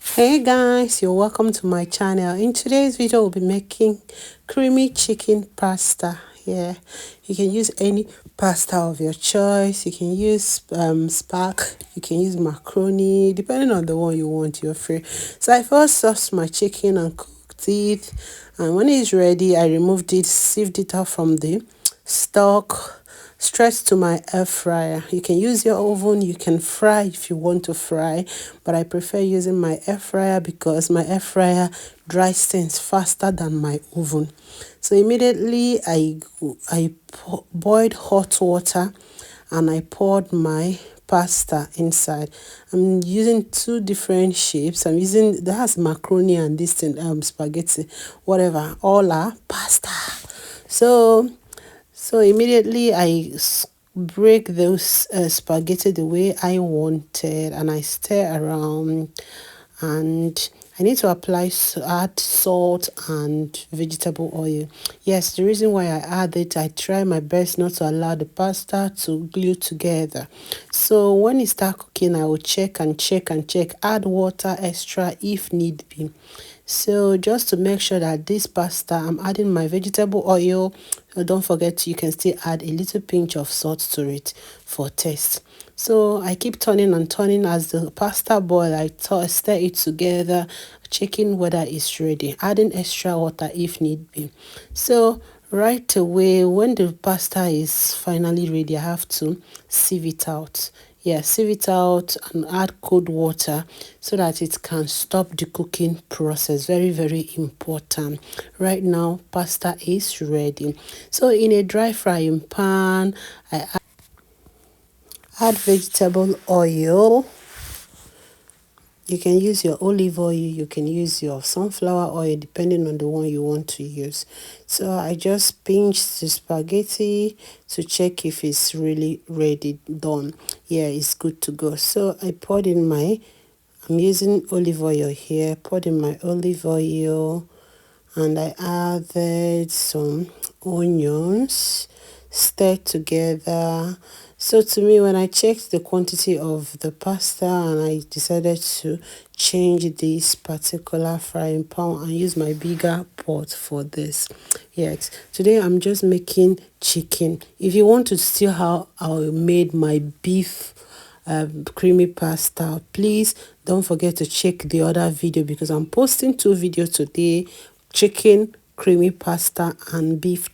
Hey guys, you're welcome to my channel. In today's video, we'll be making creamy chicken pasta. Yeah, you can use any pasta of your choice. You can use spark, you can use macaroni, depending on the one you want, you're free. So I first sauced my chicken and cooked it, and when it's ready, I removed it, sieved it out from the stock, straight to my air fryer. You can use your oven, you can fry if you want to fry, but I prefer using my air fryer because my air fryer dries things faster than my oven. So immediately I boiled hot water and I poured my pasta inside. I'm using two different shapes. I'm using that's macaroni and this thing spaghetti, whatever, all are pasta. So immediately break those spaghetti the way I wanted, and I stir around, and I need to add salt and vegetable oil. Yes, the reason why I add it, I try my best not to allow the pasta to glue together. So when it start cooking, I will check and check and check, add water extra if need be. So just to make sure that this pasta, I'm adding my vegetable oil. Don't forget, you can still add a little pinch of salt to it for taste. So I keep turning and turning as the pasta boil. I stir it together, checking whether it's ready, adding extra water if need be. So right away, when the pasta is finally ready, I have to sieve it out. Yeah, sieve it out and add cold water so that it can stop the cooking process. Very, very important. Right now, pasta is ready. So in a dry frying pan, I add vegetable oil. You can use your olive oil, you can use your sunflower oil, depending on the one you want to use. So I just pinch the spaghetti to check if it's really ready, done. Yeah, it's good to go. So I poured in I'm using olive oil here, poured in my olive oil, and I added some onions, stirred together. So to me, when I checked the quantity of the pasta and I decided to change this particular frying pan and use my bigger pot for this. Yes, today I'm just making chicken. If you want to see how I made my beef creamy pasta, please don't forget to check the other video because I'm posting two videos today: chicken creamy pasta and beef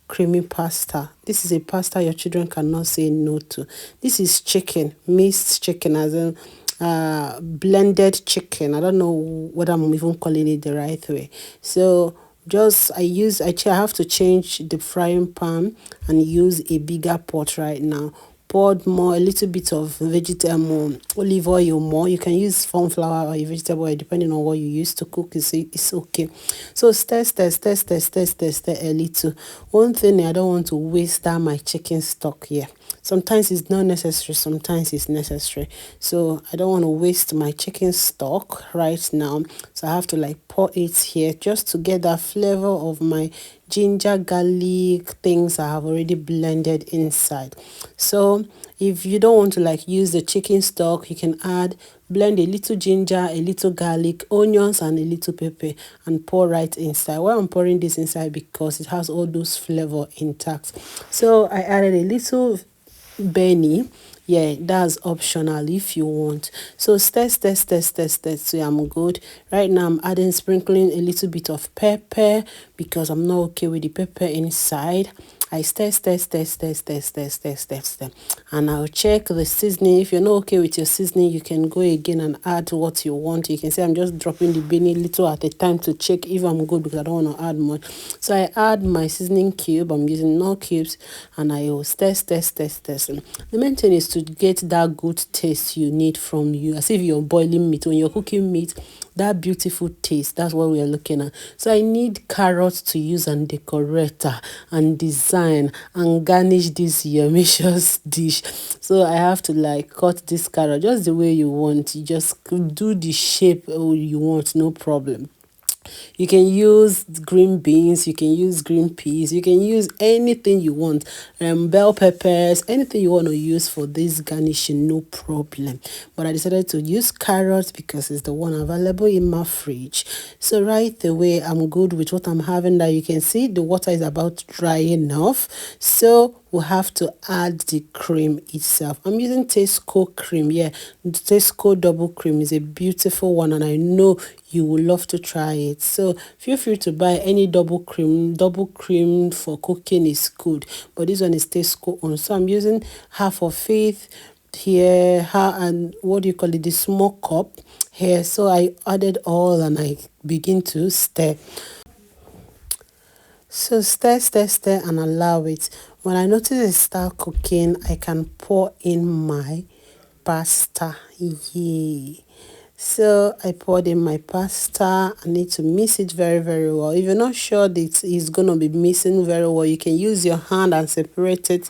creamy pasta. This is a pasta your children cannot say no to. This is chicken, mixed chicken, as in blended chicken. I don't know whether I'm even calling it the right way. So just I have to change the frying pan and use a bigger pot right now. Poured a little bit of vegetable olive oil more. You can use sunflower or vegetable oil depending on what you use to cook. It's okay. So stir a little. One thing, I don't want to waste that my chicken stock here. Sometimes it's not necessary, sometimes it's necessary. So I don't want to waste my chicken stock right now. So I have to pour it here just to get that flavor of my ginger garlic things I have already blended inside. So if you don't want to use the chicken stock, you can blend a little ginger, a little garlic, onions, and a little pepper and pour right inside. Why I'm pouring this inside because it has all those flavor intact. So I added a little Benny. Yeah, that's optional if you want. So stir. So I'm good. Right now I'm sprinkling a little bit of pepper because I'm not okay with the pepper inside. I stir. And I'll check the seasoning. If you're not okay with your seasoning, you can go again and add what you want. You can say I'm just dropping the Benny little at a time to check if I'm good because I don't want to add much. So I add my seasoning cube. I'm using no cubes, and I will stir. The main thing is to get that good taste you need from you, as if you're boiling meat. When you're cooking meat, that beautiful taste, that's what we are looking at. So I need carrots to use and decorate and design and garnish this yumicious dish. So I have to cut this carrot just the way you want. You just do the shape you want, no problem. You can use green beans, you can use green peas, you can use anything you want, bell peppers, anything you want to use for this garnishing, no problem. But I decided to use carrots because it's the one available in my fridge. So right away, I'm good with what I'm having. That you can see the water is about dry enough. So we have to add the cream itself. I'm using Tesco cream. Yeah, Tesco double cream is a beautiful one, and I know you will love to try it. So feel free to buy any double cream. Double cream for cooking is good, but this one is Tesco on. So I'm using half of it here, and what do you call it, the small cup here. So I added all and I begin to stir. So stir and allow it. When I notice it start cooking, I can pour in my pasta. Yay. So I poured in my pasta. I need to mix it very, very well. If you're not sure that it's going to be mixing very well, you can use your hand and separate it,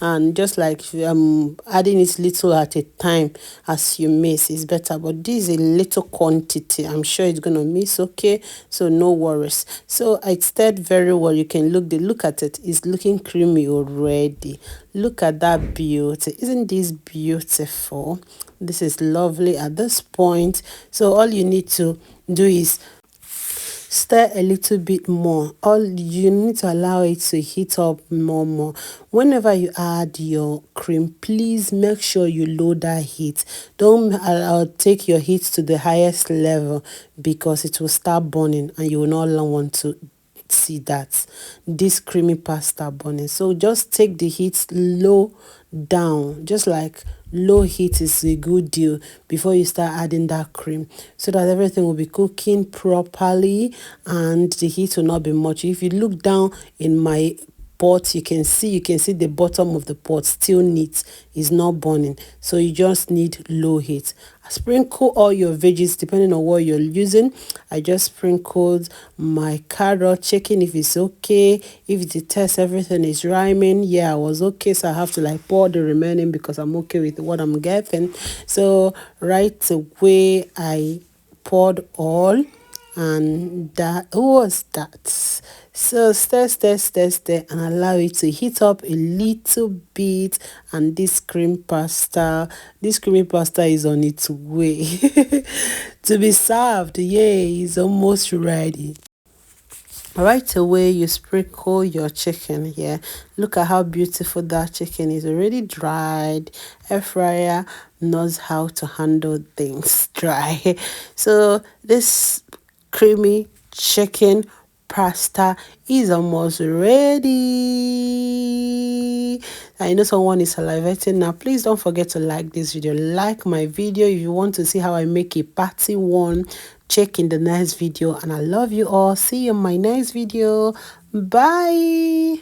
and just like adding it little at a time as you mix is better. But this is a little quantity. I'm sure it's going to mix okay, so no worries. So I stirred very well. You can look at it. It's looking creamy already. Look at that beauty. Isn't this beautiful? This is lovely at this point. So all you need to do is stir a little bit more. All you need to allow it to heat up more. Whenever you add your cream, please make sure you lower that heat. Don't take your heat to the highest level, because it will start burning and you will not want to see that this creamy pasta burning. So just take the heat low down, just like low heat is a good deal before you start adding that cream, so that everything will be cooking properly and the heat will not be much. If you look down in my pot, you can see the bottom of the pot still neat, is not burning. So you just need low heat. Sprinkle all your veggies depending on what you're using. I just sprinkled my carrot, checking if it's okay, if the test everything is rhyming. Yeah, I was okay, so I have to like pour the remaining because I'm okay with what I'm getting. So right away I poured all, and that was that. So stir and allow it to heat up a little bit, and this creamy pasta is on its way to be served. Yay, it's almost ready. Right away you sprinkle your chicken here. Look at how beautiful that chicken is, already dried. Air fryer knows how to handle things dry. So this creamy chicken pasta is almost ready. I know someone is salivating now. Please don't forget to like this video. Like my video if you want to see how I make a party one. Check in the next video, and I love you all. See you in my next video. Bye.